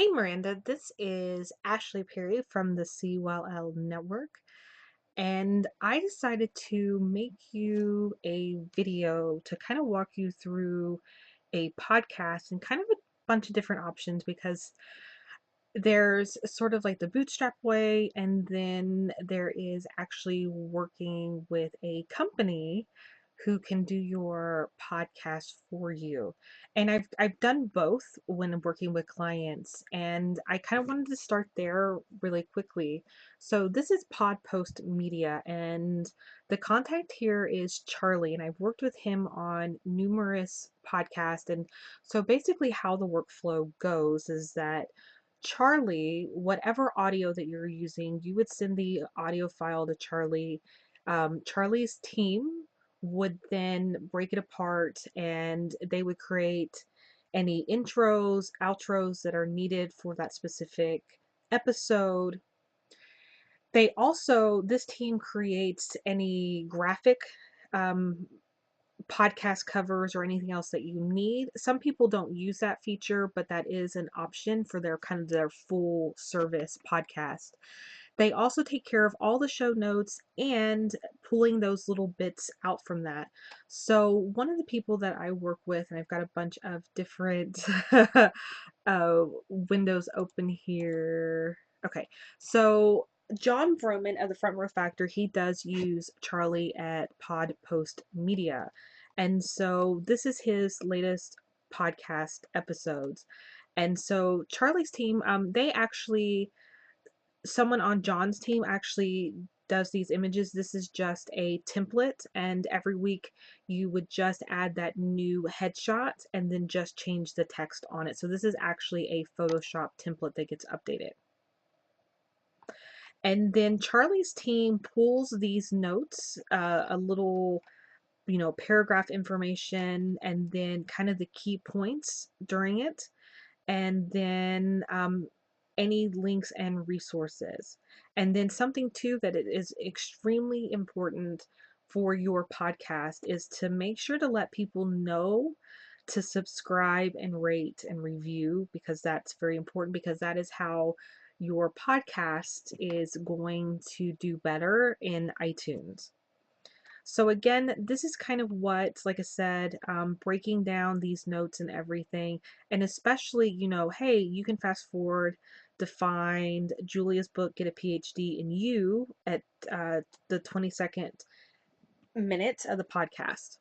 Hey Miranda, this is Ashley Perry from the CWL Network, and I decided to make you a video to kind of walk you through a podcast and kind of a bunch of different options because there's sort of like the bootstrap way, and then there is actually working with a company who can do your podcast for you. And I've done both when working with clients, and I kind of wanted to start there really quickly. So this is Pod Post Media, and the contact here is Charlie, and I've worked with him on numerous podcasts. And so basically how the workflow goes is that Charlie, whatever audio that you're using, you would send the audio file to Charlie. Charlie's team would then break it apart and they would create any intros, outros that are needed for that specific episode. This team creates any graphic um, podcast covers or anything else that you need. Some people don't use that feature, but that is an option for their kind of their full service podcast. They also take care of all the show notes and pulling those little bits out from that. So one of the people that I work with, and I've got a bunch of different windows open here. Okay, so John Vroman of the Front Row Factor, he does use Charlie at Pod Post Media. And so this is his latest podcast episodes. And so Charlie's team, someone on John's team actually does these images. This is just a template, and every week you would just add that new headshot and then just change the text on it. So this is actually a Photoshop template that gets updated. And then Charlie's team pulls these notes, a little, paragraph information, and then kind of the key points during it, and then any links and resources. And then something too that it is extremely important for your podcast is to make sure to let people know to subscribe and rate and review, because that's very important, because that is how your podcast is going to do better in iTunes. So again, this is kind of what, like I said, breaking down these notes and everything, and especially, hey, you can fast forward to find Julia's book, Get a PhD in You, at the 22nd minute of the podcast.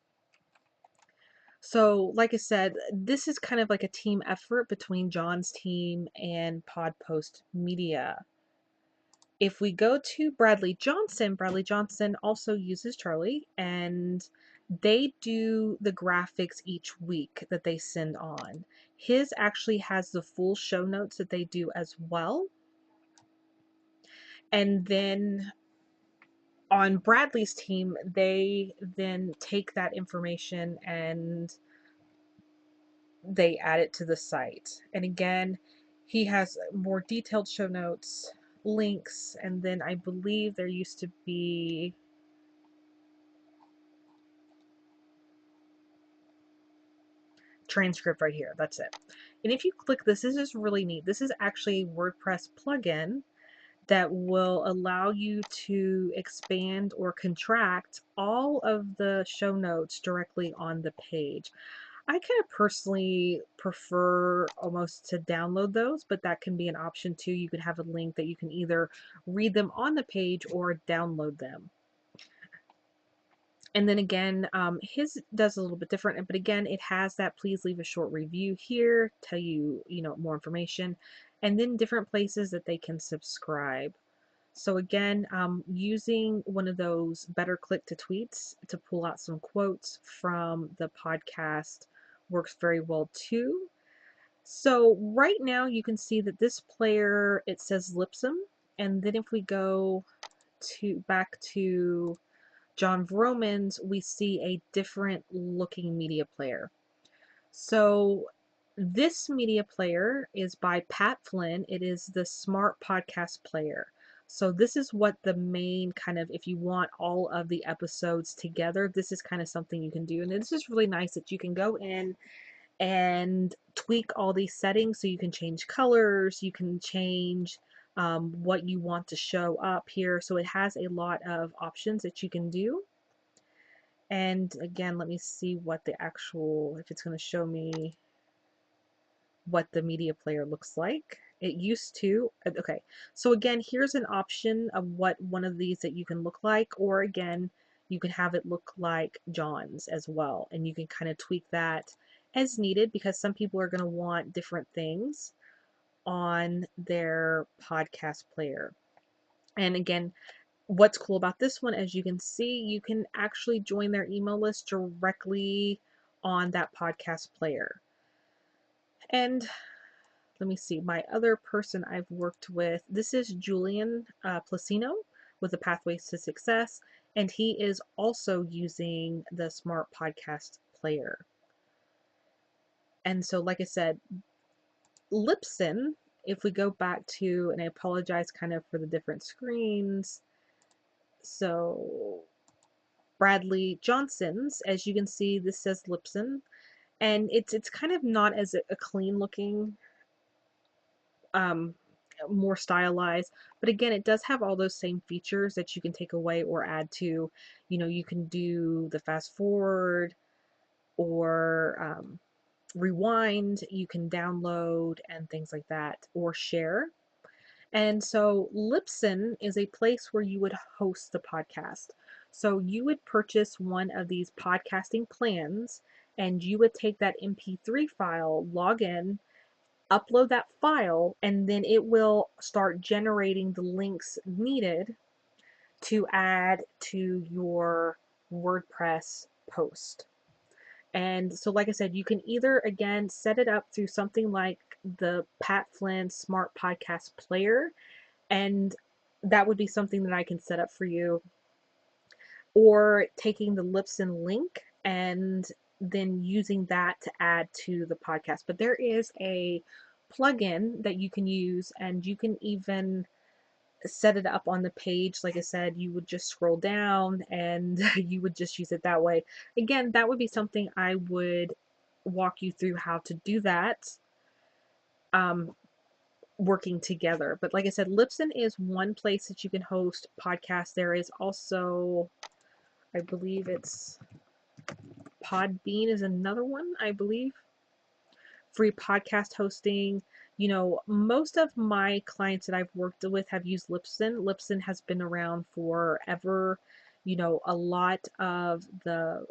So, like I said, this is kind of like a team effort between John's team and Pod Post Media. If we go to Bradley Johnson also uses Charlie, and they do the graphics each week that they send on. His actually has the full show notes that they do as well. And then on Bradley's team, they then take that information and they add it to the site. And again, he has more detailed show notes, links, and then I believe there used to be transcript right here. That's it. And if you click this is really neat. This is actually a WordPress plugin that will allow you to expand or contract all of the show notes directly on the page. I kind of personally prefer almost to download those, but that can be an option too. You could have a link that you can either read them on the page or download them. And then again, his does a little bit different, but again, it has that please leave a short review here, tell you, more information, and then different places that they can subscribe. So again, using one of those better click to tweets to pull out some quotes from the podcast works very well too. So right now you can see that this player, it says Lipsum, and then if we go back to John Vroman's, we see a different looking media player. So this media player is by Pat Flynn. It is the Smart Podcast Player. So this is what the main kind of, if you want all of the episodes together, this is kind of something you can do. And this is really nice that you can go in and tweak all these settings. So you can change colors, you can change what you want to show up here. So it has a lot of options that you can do. And again, let me see what the actual, if it's going to show me what the media player looks like. It used to, okay. So again, here's an option of what one of these that you can look like, or again, you can have it look like John's as well. And you can kind of tweak that as needed, because some people are going to want different things on their podcast player. And again, what's cool about this one, as you can see, you can actually join their email list directly on that podcast player. And let me see, my other person I've worked with, this is Julian Placino with the Pathways to Success, and he is also using the Smart Podcast Player. And so, like I said, Libsyn, if we go back to, and I apologize kind of for the different screens, so Bradley Johnson's, as you can see, this says Libsyn, and it's kind of not as a clean looking, more stylized, but again, it does have all those same features that you can take away or add to. You know, you can do the fast forward or rewind, you can download and things like that, or share. And so Libsyn is a place where you would host the podcast. So you would purchase one of these podcasting plans, and you would take that MP3 file, log in, upload that file, and then it will start generating the links needed to add to your WordPress post. And so, like I said, you can either, again, set it up through something like the Pat Flynn Smart Podcast Player, and that would be something that I can set up for you, or taking the Libsyn link and then using that to add to the podcast. But there is a plugin that you can use, and you can even set it up on the page. Like I said, you would just scroll down and you would just use it that way. Again, that would be something I would walk you through how to do that, working together. But like I said, Libsyn is one place that you can host podcasts. There is also, I believe it's Podbean is another one, I believe. Free podcast hosting. You know, most of my clients that I've worked with have used Libsyn. Libsyn has been around forever. You know, a lot of the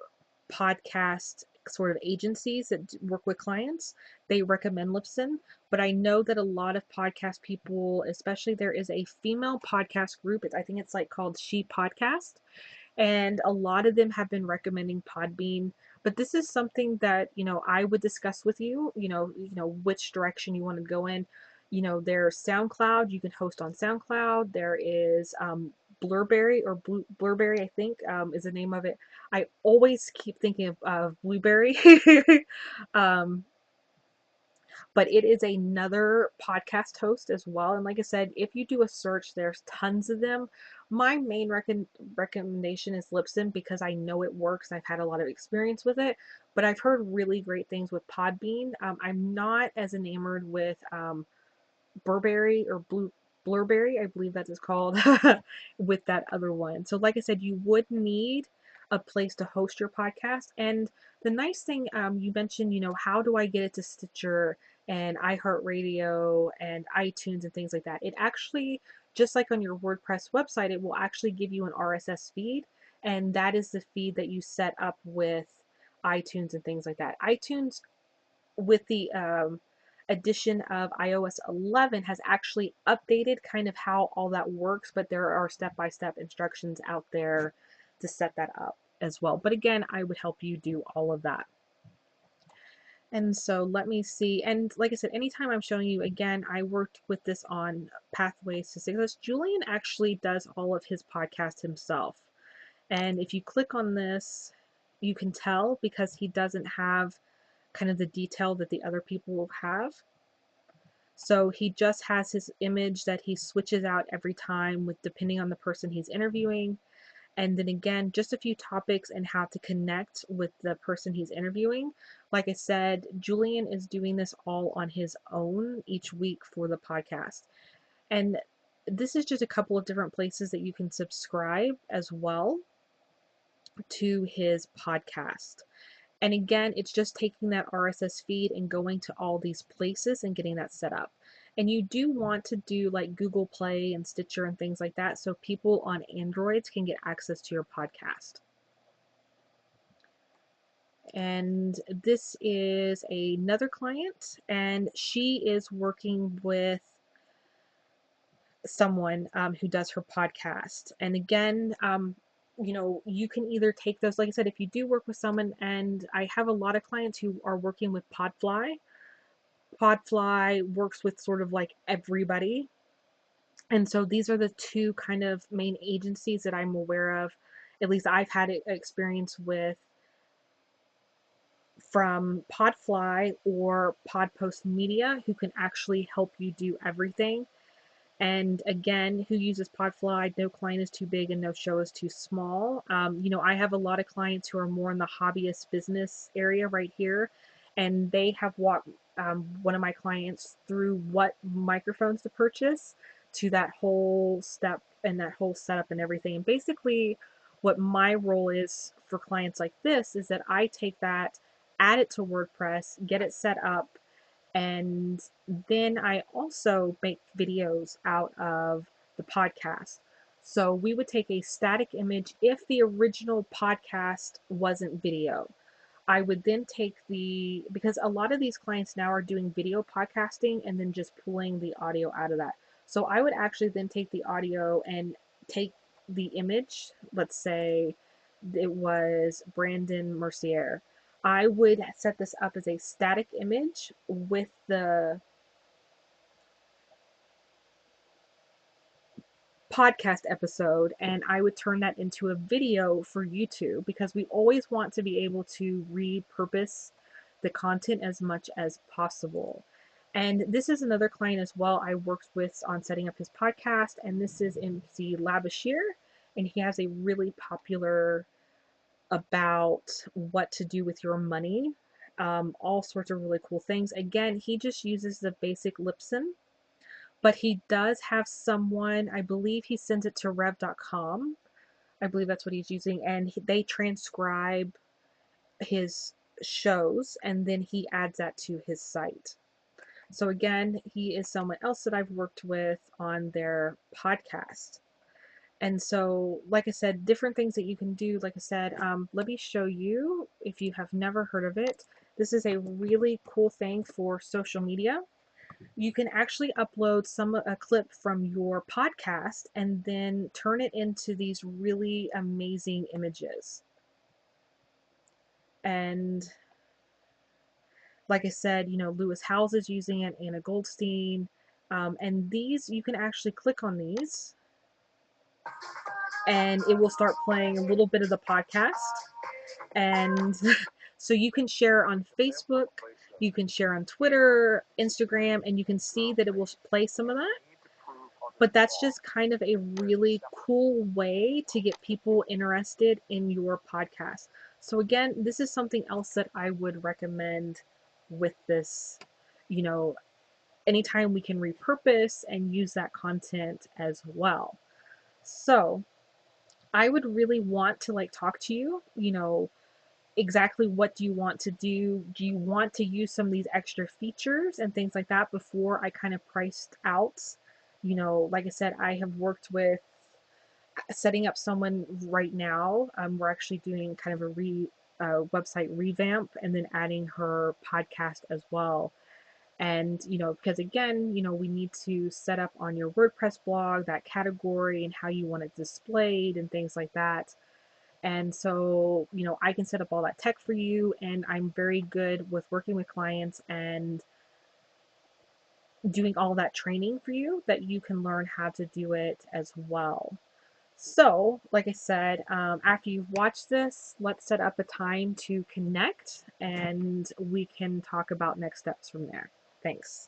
podcast sort of agencies that work with clients, they recommend Libsyn. But I know that a lot of podcast people, especially there is a female podcast group, I think it's like called She Podcast, and a lot of them have been recommending Podbean. But this is something that, you know, I would discuss with you, which direction you want to go in. You know, there's SoundCloud, you can host on SoundCloud. There is Blurberry, or Blurberry, I think, is the name of it. I always keep thinking of Blueberry. um, but it is another podcast host as well. And like I said, if you do a search, there's tons of them. My main recommendation is Libsyn, because I know it works. I've had a lot of experience with it, but I've heard really great things with Podbean. I'm not as enamored with Burberry or Blurberry, I believe that is called, with that other one. So like I said, you would need a place to host your podcast. And the nice thing, you mentioned, how do I get it to Stitcher and iHeartRadio and iTunes and things like that? It actually, just like on your WordPress website, it will actually give you an RSS feed, and that is the feed that you set up with iTunes and things like that. iTunes, with the addition of iOS 11, has actually updated kind of how all that works, but there are step-by-step instructions out there to set that up as well. But again, I would help you do all of that. And so let me see. And like I said, anytime I'm showing you, again, I worked with this on Pathways to Success. Julian actually does all of his podcast himself. And if you click on this, you can tell, because he doesn't have kind of the detail that the other people will have. So he just has his image that he switches out every time, with depending on the person he's interviewing. and then again, just a few topics and how to connect with the person he's interviewing. Like I said, Julian is doing this all on his own each week for the podcast. And this is just a couple of different places that you can subscribe as well to his podcast. And again, it's just taking that RSS feed and going to all these places and getting that set up. And you do want to do like Google Play and Stitcher and things like that so people on Androids can get access to your podcast. And this is another client, and she is working with someone who does her podcast. And again, you can either take those, like I said, if you do work with someone, and I have a lot of clients who are working with Podfly. Podfly works with sort of like everybody. And so these are the two kind of main agencies that I'm aware of, at least I've had experience with, from Podfly or Podpost Media, who can actually help you do everything. And again, who uses Podfly? No client is too big and no show is too small. I have a lot of clients who are more in the hobbyist business area right here, and they have walked one of my clients through what microphones to purchase, to that whole step and that whole setup and everything. And basically, what my role is for clients like this is that I take that, add it to WordPress, get it set up, and then I also make videos out of the podcast. So we would take a static image if the original podcast wasn't video. I would then take because a lot of these clients now are doing video podcasting and then just pulling the audio out of that. So I would actually then take the audio and take the image, let's say it was Brandon Mercier. I would set this up as a static image with the podcast episode, and I would turn that into a video for YouTube, because we always want to be able to repurpose the content as much as possible. And this is another client as well I worked with on setting up his podcast, and this is MC Labashir, and he has a really popular about what to do with your money, all sorts of really cool things. Again, he just uses the basic Lipson, but he does have someone, I believe he sends it to rev.com. I believe that's what he's using, and they transcribe his shows and then he adds that to his site. So again, he is someone else that I've worked with on their podcast. And so, like I said, different things that you can do. Like I said, let me show you if you have never heard of it. This is a really cool thing for social media. You can actually upload a clip from your podcast and then turn it into these really amazing images. And like I said, Lewis Howes is using it, Anna Goldstein, and these, you can actually click on these and it will start playing a little bit of the podcast. And so you can share on Facebook, you can share on Twitter, Instagram, and you can see that it will play some of that. But that's just kind of a really cool way to get people interested in your podcast. So again, this is something else that I would recommend with this, you know, anytime we can repurpose and use that content as well. So I would really want to talk to you, exactly what do you want to do? Do you want to use some of these extra features and things like that before I kind of priced out? Like I said, I have worked with setting up someone right now. We're actually doing kind of a website revamp and then adding her podcast as well. And, because again, we need to set up on your WordPress blog that category and how you want it displayed and things like that. And so, I can set up all that tech for you, and I'm very good with working with clients and doing all that training for you that you can learn how to do it as well. So, like I said, after you've watched this, let's set up a time to connect and we can talk about next steps from there. Thanks.